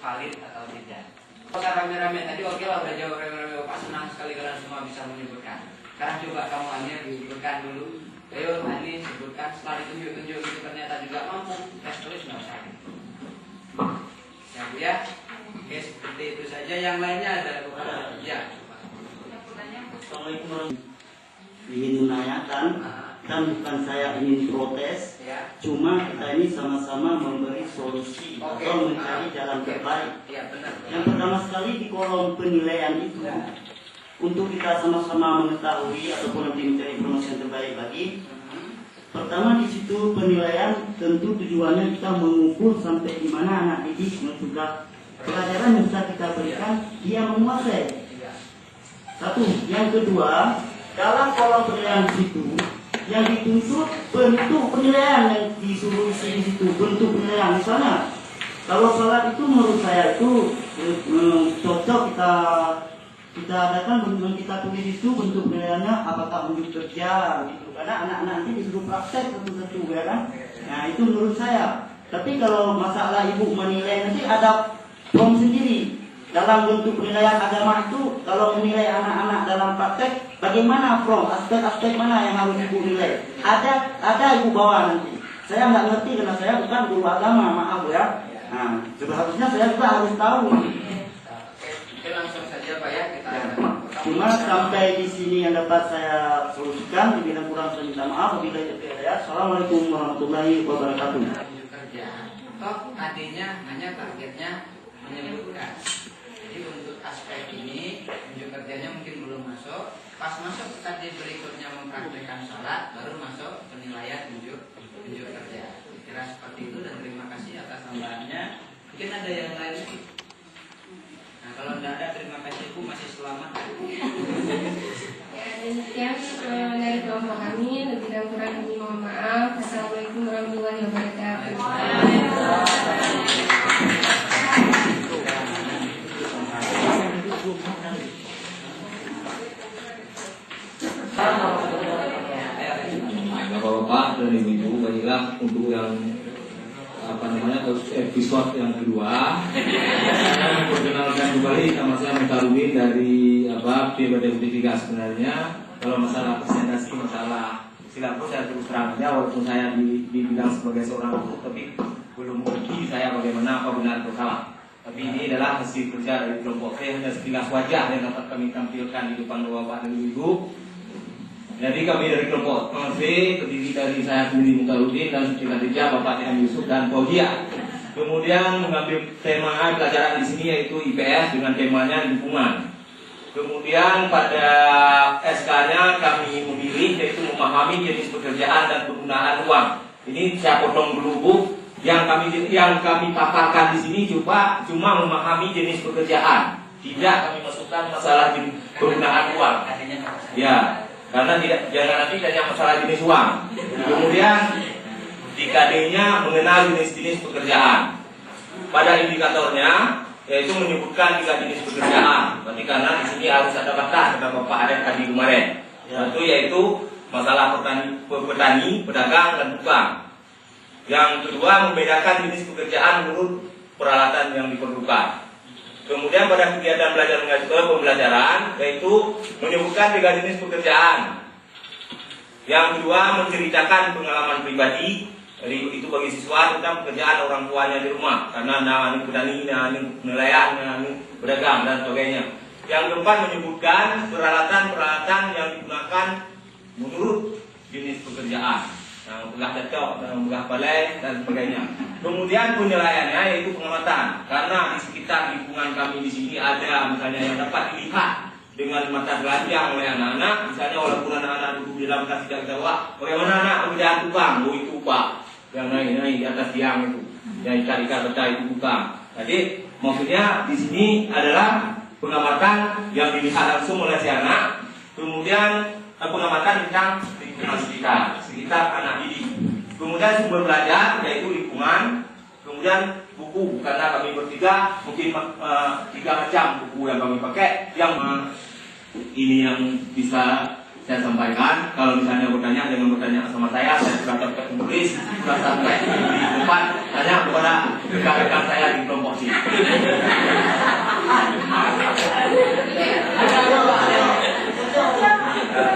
valid atau tidak. Kalau rame-rame tadi oke lah, udah jawab rame-rame, Bapak senang sekali kalian semua bisa menyebutkan. Sekarang coba kamu Amir disebutkan dulu. Ayo Ani sebutkan, setelah ditunjuk-tunjuk itu ternyata juga mampu, tes tulis nggak usah. Ya Bu ya. Oke, seperti itu saja. Yang lainnya ada ya. Assalamualaikum. Ingin menanyakan, kan bukan saya ingin protes, Ya. cuma kita ini sama-sama memberi solusi atau mencari jalan terbaik. Ya, benar. Yang pertama sekali di kolom penilaian itu, untuk kita sama-sama mengetahui ataupun nanti mencari informasi yang terbaik lagi. Pertama di situ penilaian tentu tujuannya kita mengukur sampai di mana anak didik mensudah pelajaran yang bisa kita berikan dia menguasai. Satu, yang kedua, dalam kolom penilaian di situ yang dituntut bentuk penilaian yang disuruh isi di situ, bentuk penilaian. Misalnya kalau salat itu menurut saya itu cocok kita adakan bentuk kita tulis itu bentuk penilaiannya apakah unjuk kerja gitu, karena anak-anak nanti disuruh praktek tentu ya kan. Nah itu menurut saya. Tapi kalau masalah ibu menilai nanti ada form sendiri dalam bentuk penilaian agama itu. Kalau menilai anak-anak dalam praktek bagaimana form, aspek-aspek mana yang harus ibu nilai, ada ibu bawa nanti. Saya nggak ngerti karena saya bukan guru agama, maaf ya. Nah seharusnya saya juga harus tahu. Oke, langsung saja Pak ya kita. Cuma sampai di sini yang dapat saya solusikan. Bila kurang saya minta maaf. Assalamualaikum warahmatullahi wabarakatuh. Unjuk kerja. Toh adanya hanya targetnya menyebutkan. Jadi untuk aspek ini unjuk kerjanya mungkin belum masuk. Pas masuk tadi berikutnya mempraktekkan salat, baru masuk penilaian unjuk kerja. Kira seperti itu dan terima kasih atas tambahannya. Mungkin ada yang lain. Nah, kalau tidak ada, terima kasih Bu, masih selamat. Ya, demikian dari kelompok kami. Lebih dan kurang kami mohon maaf. Assalamualaikum warahmatullahi wabarakatuh. Bapak dan Ibu, baiklah untuk yang episode yang kedua. Saya perkenalkan kembali nama saya Mutarudin dari PBD 3 sebenarnya. Kalau masalah presentasi, masalah silapun saya terus terang saja, walaupun saya dibilang sebagai seorang guru, tapi belum mengerti saya bagaimana apa benar atau salah. Tapi ini adalah hasil kerja dari kelompok T, hanya sekilas wajah yang dapat kami tampilkan di depan Bapak dan Ibu. Jadi kami dari kelompok V terdiri dari saya sendiri Mutarudin dan Siti Khadijah, Bapak T.M. Yusuf dan Paudia. Kemudian mengambil tema pelajaran di sini yaitu IPS dengan temanya lingkungan. Kemudian pada SK-nya kami memilih yaitu memahami jenis pekerjaan dan penggunaan uang. Ini saya potong dulu Bu. Yang kami paparkan di sini cuma memahami jenis pekerjaan. Tidak kami masukkan masalah penggunaan uang. Ya. Karena jangan nanti tanya masalah jenis uang. Kemudian di KD-nya mengenal jenis-jenis pekerjaan. Pada indikatornya yaitu menyebutkan 3 jenis pekerjaan. Berarti karena di sini harus ada batas dengan Bapak ada tadi kemarin. Satu yaitu masalah petani, pedagang dan tukang. Yang kedua membedakan jenis pekerjaan menurut peralatan yang diperlukan. Kemudian pada kegiatan belajar mengajar pembelajaran yaitu menyebutkan 3 jenis pekerjaan. Yang kedua menceritakan pengalaman pribadi. Jadi itu bagi siswa tentang pekerjaan orang tuanya di rumah. Karena ini petani, ini nelayan, ini pedagang dan sebagainya. Yang keempat menyebutkan peralatan-peralatan yang digunakan menurut jenis pekerjaan. Yang belah cocok, yang belah balai dan sebagainya. Kemudian penilaiannya yaitu pengamatan. Karena di sekitar lingkungan kami di sini ada misalnya yang dapat dilihat dengan mata telanjang oleh anak-anak. Misalnya walaupun anak-anak duduk di dalam kelas tidak tahu, bagaimana anak pekerjaan tukang, itu Pak yang naik di atas tiang itu, yang ikan-ikan pecah itu tukang. Jadi maksudnya di sini adalah pengamatan yang dilihat langsung oleh si anak. Kemudian pengamatan tentang lingkungan sekitar anak didik. Kemudian sumber belajar yaitu lingkungan. Kemudian buku, karena kami bertiga mungkin 3 macam buku yang kami pakai. Yang ini yang bisa saya sampaikan. Kalau misalnya bertanya dengan bertanya sama saya sudah dapat menulis, sudah sampai di tempat tanya kepada rekan-rekan saya di kelompok sini.